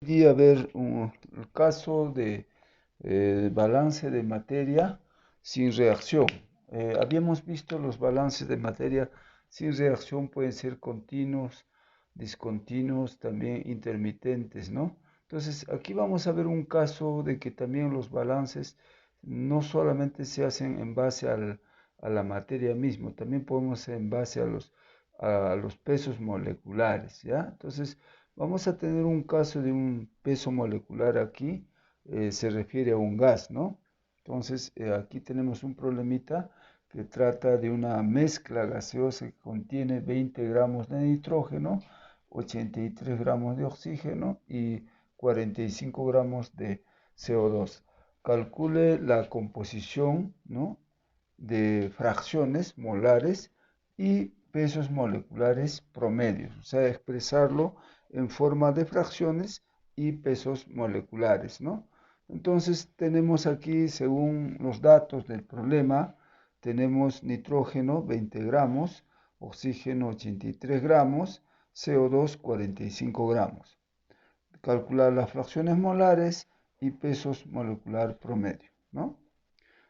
Día ver el caso de balance de materia sin reacción. Habíamos visto los balances de materia sin reacción pueden ser continuos, discontinuos, también intermitentes, ¿no? Entonces, aquí vamos a ver un caso de que también los balances no solamente se hacen en base a la materia misma, también podemos hacer en base a los pesos moleculares, ¿ya? Entonces, vamos a tener un caso de un peso molecular aquí, se refiere a un gas, ¿no? Entonces, aquí tenemos un problemita que trata de una mezcla gaseosa que contiene 20 gramos de nitrógeno, 83 gramos de oxígeno y 45 gramos de CO2. Calcule la composición, ¿no?, de fracciones molares y pesos moleculares promedios, o sea, expresarlo en forma de fracciones y pesos moleculares, ¿no? Entonces tenemos aquí, según los datos del problema, tenemos nitrógeno 20 gramos, oxígeno 83 gramos, CO2 45 gramos. Calcular las fracciones molares y pesos molecular promedio, ¿no?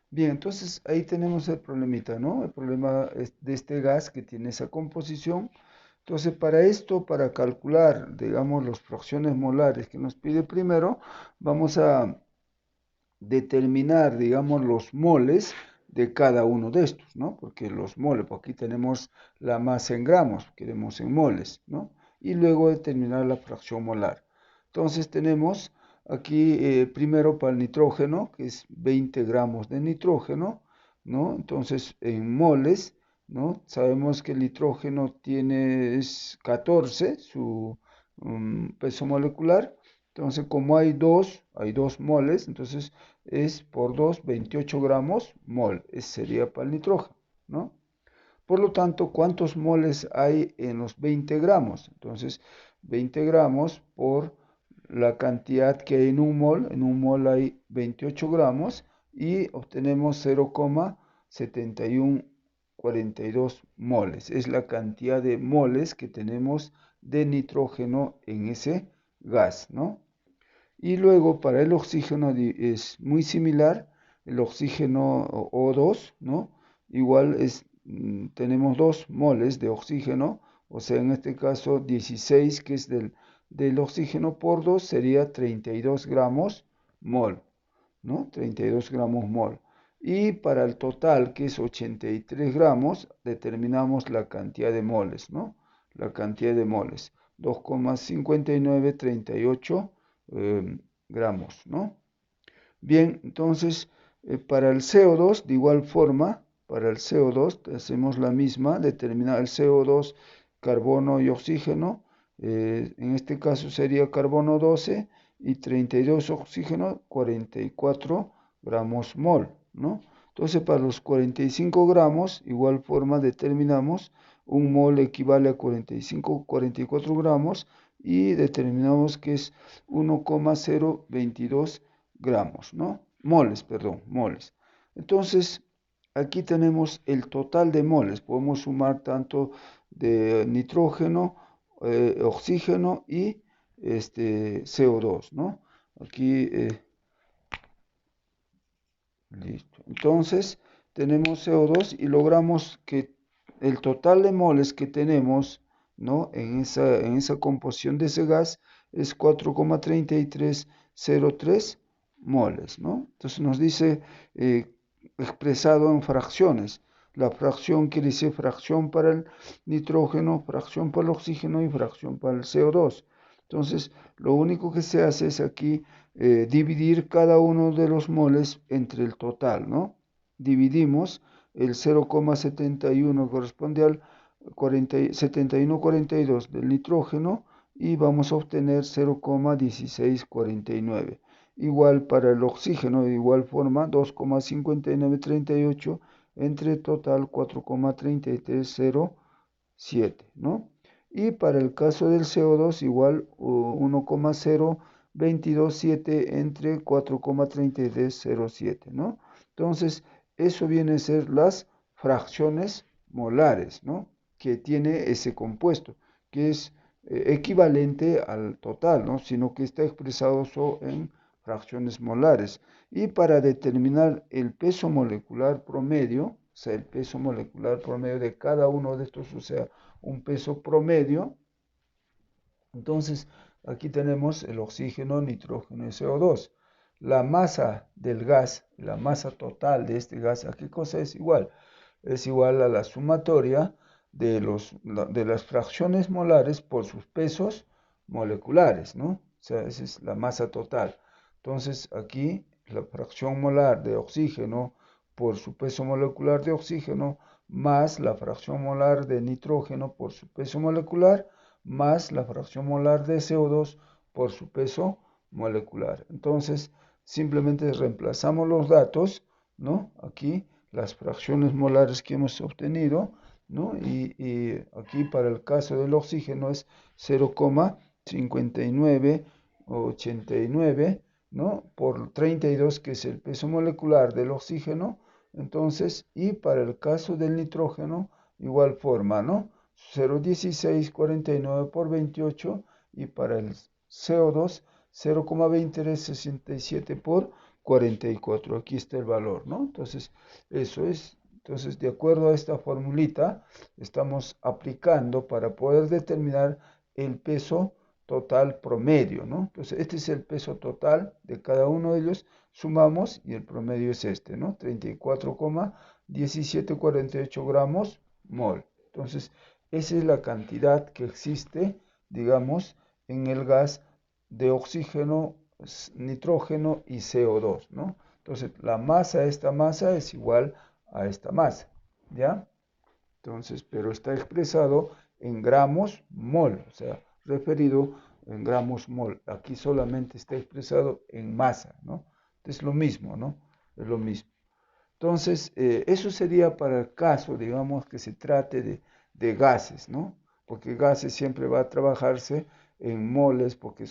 Bien, entonces ahí tenemos el problemita, ¿no? El problema de este gas que tiene esa composición. Entonces, para esto, para calcular, digamos, las fracciones molares que nos pide primero, vamos a determinar, digamos, los moles de cada uno de estos, ¿no? Porque los moles, pues aquí tenemos la masa en gramos, queremos en moles, ¿no? Y luego determinar la fracción molar. Entonces tenemos aquí primero para el nitrógeno, que es 20 gramos de nitrógeno, ¿no? Entonces en moles, ¿no? Sabemos que el nitrógeno tiene es 14, su peso molecular. Entonces como hay dos moles, entonces es por 2, 28 gramos mol. Ese sería para el nitrógeno, ¿no? Por lo tanto, ¿cuántos moles hay en los 20 gramos? Entonces, 20 gramos por la cantidad que hay en un mol hay 28 gramos y obtenemos 0,7142 moles. Es la cantidad de moles que tenemos de nitrógeno en ese gas, ¿no? Y luego para el oxígeno es muy similar, el oxígeno O2, ¿no? Igual tenemos 2 moles de oxígeno, o sea, en este caso 16 que es del oxígeno por 2 sería 32 gramos mol, ¿no? 32 gramos mol. Y para el total, que es 83 gramos, determinamos la cantidad de moles, ¿no? La cantidad de moles, 2,5938 gramos, ¿no? Bien, entonces, para el CO2, de igual forma, para el CO2 hacemos la misma, determinar el CO2, carbono y oxígeno, en este caso sería carbono 12 y 32 oxígeno, 44 gramos mol, ¿no? Entonces, para los 45 gramos, igual forma determinamos, un mol equivale a 45, 44 gramos y determinamos que es 1,022 gramos, ¿no? Moles, perdón, moles. Entonces, aquí tenemos el total de moles. Podemos sumar tanto de nitrógeno, oxígeno y CO2, ¿no? Aquí, listo. Entonces, tenemos CO2 y logramos que el total de moles que tenemos, ¿no?, en esa composición de ese gas es 4,3303 moles, ¿no? Entonces nos dice expresado en fracciones. La fracción quiere decir fracción para el nitrógeno, fracción para el oxígeno y fracción para el CO2. Entonces, lo único que se hace es aquí dividir cada uno de los moles entre el total, ¿no? Dividimos el 0,71 corresponde al 71,42 del nitrógeno y vamos a obtener 0,1649. Igual para el oxígeno, de igual forma, 2,5938 entre total 4,3307, ¿no? Y para el caso del CO2, igual 1,0227 entre 4,3307, ¿no? Entonces, eso viene a ser las fracciones molares, ¿no?, que tiene ese compuesto, que es equivalente al total, ¿no? Sino que está expresado solo en fracciones molares. Y para determinar el peso molecular promedio, o sea, el peso molecular promedio de cada uno de estos, o sea, un peso promedio, entonces aquí tenemos el oxígeno, nitrógeno y CO2. La masa del gas, la masa total de este gas, ¿a qué cosa es igual? Es igual a la sumatoria de las fracciones molares por sus pesos moleculares, ¿no? O sea, esa es la masa total. Entonces, aquí la fracción molar de oxígeno por su peso molecular de oxígeno más la fracción molar de nitrógeno por su peso molecular más la fracción molar de CO2 por su peso molecular. Entonces, simplemente reemplazamos los datos, ¿no? Aquí las fracciones molares que hemos obtenido, ¿no? Y aquí para el caso del oxígeno es 0,5989, ¿no? Por 32, que es el peso molecular del oxígeno. Entonces, y para el caso del nitrógeno, igual forma, ¿no? 0,1649 por 28, y para el CO2 0,2367 por 44. Aquí está el valor, ¿no? Entonces, eso es. Entonces, de acuerdo a esta formulita, estamos aplicando para poder determinar el peso total promedio, ¿no? Entonces, este es el peso total de cada uno de ellos, sumamos y el promedio es este, ¿no? 34,1748 gramos mol. Entonces, esa es la cantidad que existe, digamos, en el gas de oxígeno, nitrógeno y CO2, ¿no? Entonces, la masa de esta masa es igual a esta masa, ¿ya? Entonces, pero está expresado en gramos mol, o sea, referido en gramos mol. Aquí solamente está expresado en masa, ¿no? Es lo mismo, ¿no? Es lo mismo. Entonces, eso sería para el caso, digamos, que se trate de gases, ¿no? Porque gases siempre va a trabajarse en moles porque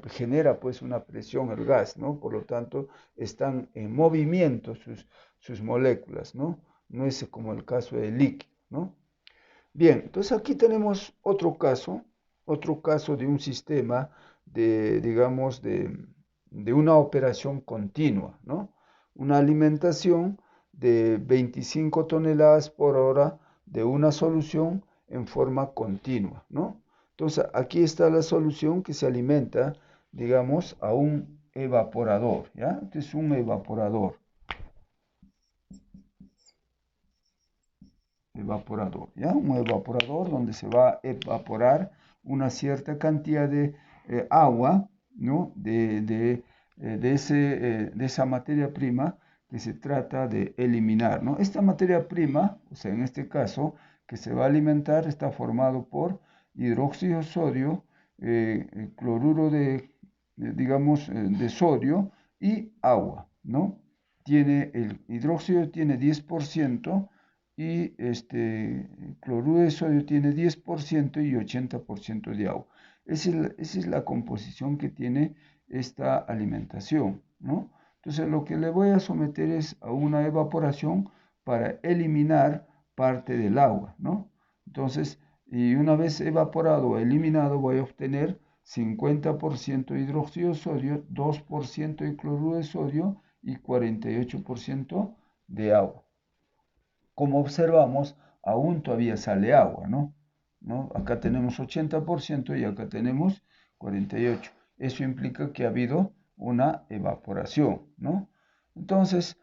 genera pues una presión el gas, ¿no? Por lo tanto, están en movimiento sus moléculas, ¿no? No es como el caso del líquido, ¿no? Bien, entonces aquí tenemos otro caso de un sistema digamos, de una operación continua, ¿no? Una alimentación de 25 toneladas por hora de una solución en forma continua, ¿no? Entonces aquí está la solución que se alimenta, digamos, a un evaporador, ¿ya? Este es un evaporador, ¿ya? Un evaporador donde se va a evaporar una cierta cantidad de agua, ¿no? De esa materia prima que se trata de eliminar, ¿no? Esta materia prima, o sea, en este caso, que se va a alimentar, está formado por hidróxido de sodio, cloruro digamos, de sodio y agua, ¿no? El hidróxido tiene 10%, y cloruro de sodio tiene 10% y 80% de agua. Esa es la composición que tiene esta alimentación, ¿no? Entonces lo que le voy a someter es a una evaporación para eliminar parte del agua, ¿no? Entonces, y una vez evaporado o eliminado, voy a obtener 50% de hidróxido de sodio, 2% de cloruro de sodio y 48% de agua. Como observamos, aún todavía sale agua, ¿no? Acá tenemos 80% y acá tenemos 48%. Eso implica que ha habido una evaporación, ¿no? Entonces,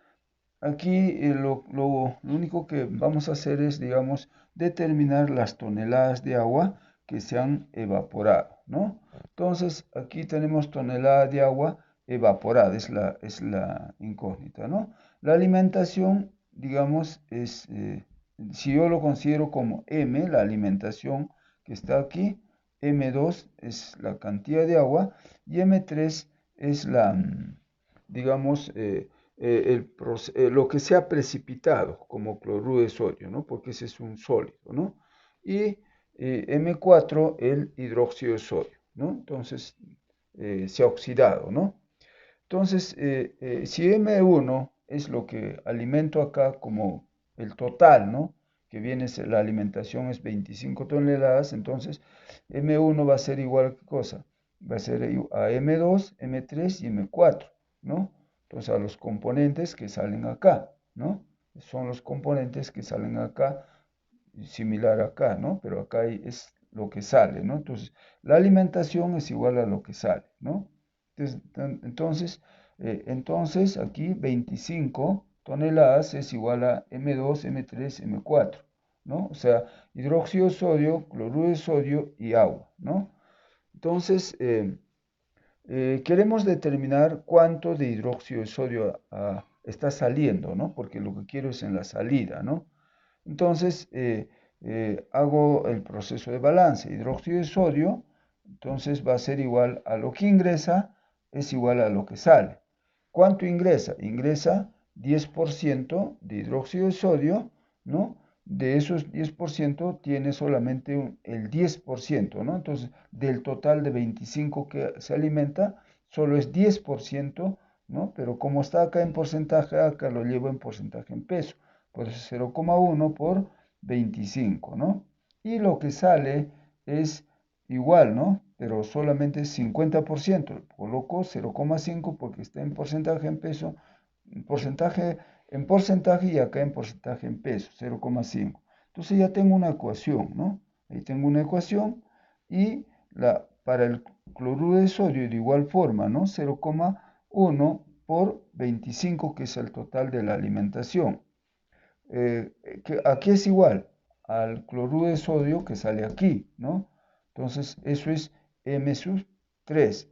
aquí lo único que vamos a hacer es, digamos, determinar las toneladas de agua que se han evaporado, ¿no? Entonces, aquí tenemos tonelada de agua evaporada, es la incógnita, ¿no? La alimentación, digamos, si yo lo considero como M, la alimentación que está aquí, M2 es la cantidad de agua y M3 es digamos, lo que se ha precipitado como cloruro de sodio, ¿no? Porque ese es un sólido, ¿no? Y M4, el hidróxido de sodio, ¿no? Entonces, se ha oxidado, ¿no? Entonces, si M1 es lo que alimento acá como el total, ¿no? que viene, la alimentación es 25 toneladas, entonces M1 va a ser igual a ¿qué cosa? Va a ser a M2, M3 y M4, ¿no? Entonces a los componentes que salen acá, ¿no? Son los componentes que salen acá, similar acá, ¿no? Pero acá es lo que sale, ¿no? Entonces, la alimentación es igual a lo que sale, ¿no? Entonces aquí 25 toneladas es igual a M2, M3, M4, ¿no? O sea, hidróxido de sodio, cloruro de sodio y agua, ¿no? Entonces, queremos determinar cuánto de hidróxido de sodio está saliendo, ¿no? Porque lo que quiero es en la salida, ¿no? Entonces, hago el proceso de balance. Hidróxido de sodio, entonces va a ser igual a lo que ingresa, es igual a lo que sale. ¿Cuánto ingresa? Ingresa 10% de hidróxido de sodio, ¿no? De esos 10% tiene solamente el 10%, ¿no? Entonces, del total de 25 que se alimenta, solo es 10%, ¿no? Pero como está acá en porcentaje, acá lo llevo en porcentaje en peso. Por eso 0,1 por 25, ¿no? Y lo que sale es igual, ¿no? Pero solamente 50%. Coloco 0,5 porque está en porcentaje en peso, en porcentaje y acá en porcentaje en peso, 0,5. Entonces ya tengo una ecuación, ¿no? Ahí tengo una ecuación y para el cloruro de sodio de igual forma, ¿no? 0,1 por 25, que es el total de la alimentación. Que aquí es igual al cloruro de sodio que sale aquí, ¿no? Entonces, eso es M sub 3,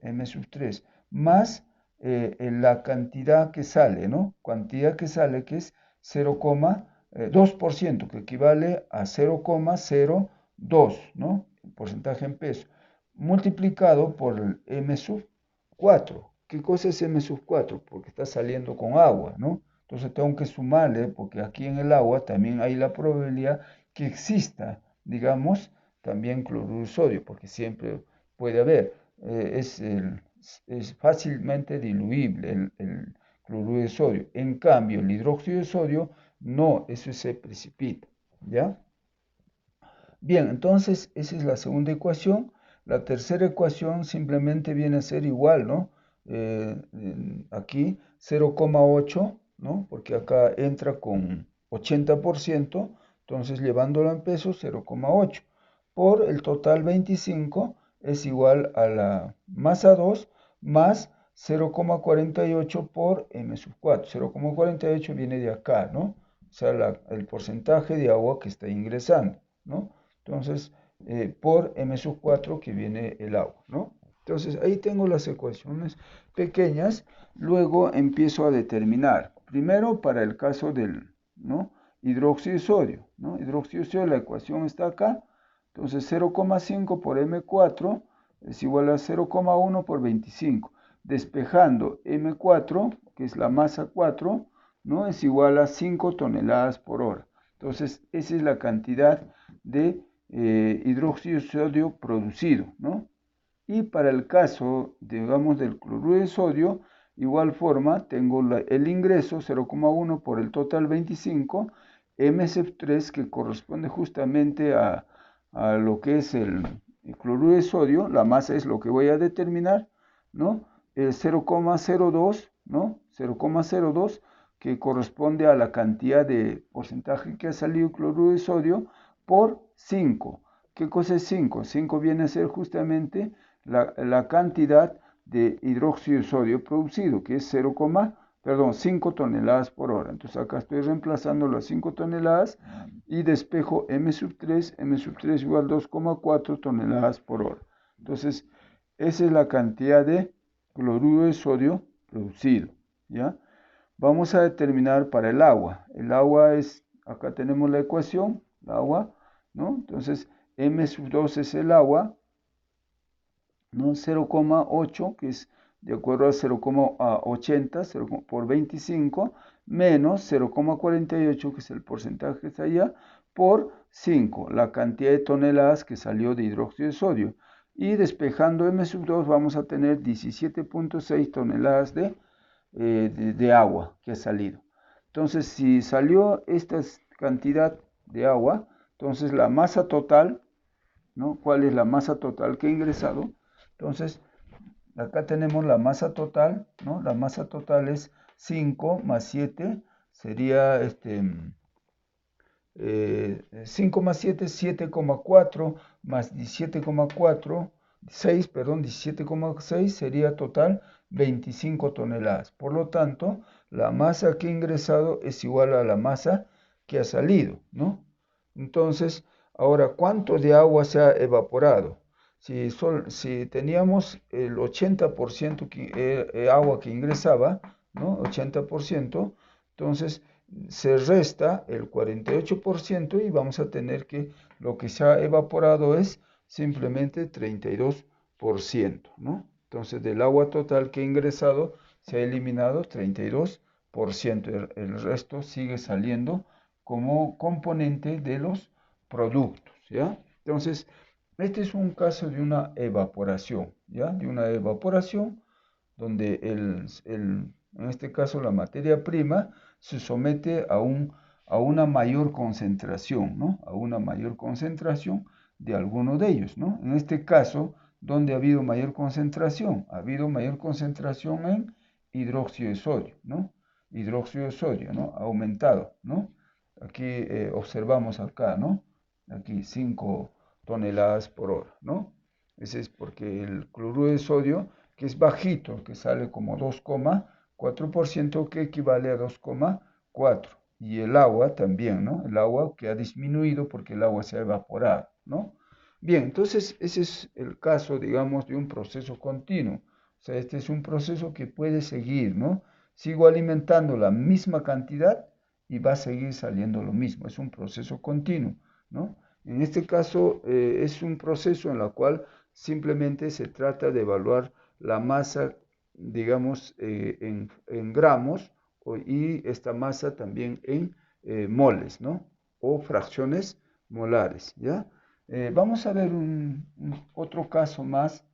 más la cantidad que sale, ¿no? Cantidad que sale que es 0,2%, que equivale a 0,02, ¿no? Porcentaje en peso, multiplicado por el M sub 4. ¿Qué cosa es M sub 4? Porque está saliendo con agua, ¿no? Entonces tengo que sumarle, porque aquí en el agua también hay la probabilidad que exista, digamos, también cloruro de sodio, porque siempre puede haber. Es fácilmente diluible el cloruro de sodio. En cambio, el hidróxido de sodio, no, eso se precipita, ¿ya? Bien, entonces esa es la segunda ecuación. La tercera ecuación simplemente viene a ser igual, ¿no? Aquí 0,8, ¿no? Porque acá entra con 80%, entonces llevándolo en pesos 0,8 por el total 25 es igual a la masa 2 más 0,48 por m sub 4. 0,48 viene de acá, ¿no? O sea, el porcentaje de agua que está ingresando, ¿no? Entonces, por m sub 4 que viene el agua, ¿no? Entonces, ahí tengo las ecuaciones pequeñas. Luego empiezo a determinar. Primero, para el caso del, ¿no? Hidróxido de sodio, ¿no? Hidróxido de sodio, la ecuación está acá. Entonces, 0,5 por M4 es igual a 0,1 por 25. Despejando M4, que es la masa 4, ¿no? Es igual a 5 toneladas por hora. Entonces, esa es la cantidad de hidróxido de sodio producido, ¿no? Y para el caso, digamos, del cloruro de sodio, igual forma, tengo el ingreso 0,1 por el total 25, MSF3, que corresponde justamente a lo que es el cloruro de sodio, la masa es lo que voy a determinar, ¿no? El 0,02, ¿no? 0,02, que corresponde a la cantidad de porcentaje que ha salido cloruro de sodio por 5. ¿Qué cosa es 5? 5 viene a ser justamente la cantidad de hidróxido de sodio producido, que es 5 toneladas por hora. Entonces acá estoy reemplazando las 5 toneladas y despejo M sub 3 igual 2,4 toneladas por hora. Entonces, esa es la cantidad de cloruro de sodio producido, ¿ya? Vamos a determinar para el agua. El agua es, acá tenemos la ecuación, el agua, ¿no? Entonces, M sub 2 es el agua, ¿no? 0,8, que es de acuerdo a 0,80 por 25, menos 0,48, que es el porcentaje que está allá, por 5, la cantidad de toneladas que salió de hidróxido de sodio. Y despejando M sub 2 vamos a tener 17,6 toneladas de agua que ha salido. Entonces, si salió esta cantidad de agua. Entonces la masa total, ¿no? ¿Cuál es la masa total que he ingresado? Entonces acá tenemos la masa total, ¿no? La masa total es 5 más 7, sería 5 más 7 es 7,4 más 17,4, 6, perdón, 17,6 sería total 25 toneladas. Por lo tanto, la masa que he ingresado es igual a la masa que ha salido, ¿no? Entonces, ahora, ¿cuánto de agua se ha evaporado? Si teníamos el 80% agua que ingresaba, ¿no? 80%, entonces se resta el 48% y vamos a tener que lo que se ha evaporado es simplemente 32%, ¿no? Entonces del agua total que he ingresado se ha eliminado 32%, el resto sigue saliendo como componente de los productos, ¿ya? Entonces, este es un caso de una evaporación, ¿ya? De una evaporación donde en este caso la materia prima se somete a una mayor concentración, ¿no? A una mayor concentración de alguno de ellos, ¿no? En este caso, ¿dónde ha habido mayor concentración? Ha habido mayor concentración en hidróxido de sodio, ¿no? Hidróxido de sodio, ¿no? Ha aumentado, ¿no? Aquí observamos acá, ¿no? Aquí 5 toneladas por hora, ¿no? Ese es porque el cloruro de sodio, que es bajito, que sale como 2,4%, que equivale a 2,4. Y el agua también, ¿no? El agua que ha disminuido porque el agua se ha evaporado, ¿no? Bien, entonces ese es el caso, digamos, de un proceso continuo. O sea, este es un proceso que puede seguir, ¿no? Sigo alimentando la misma cantidad y va a seguir saliendo lo mismo. Es un proceso continuo, ¿no? En este caso es un proceso en el cual simplemente se trata de evaluar la masa, digamos, en gramos y esta masa también en moles, ¿no? O fracciones molares, ¿ya? Vamos a ver otro caso más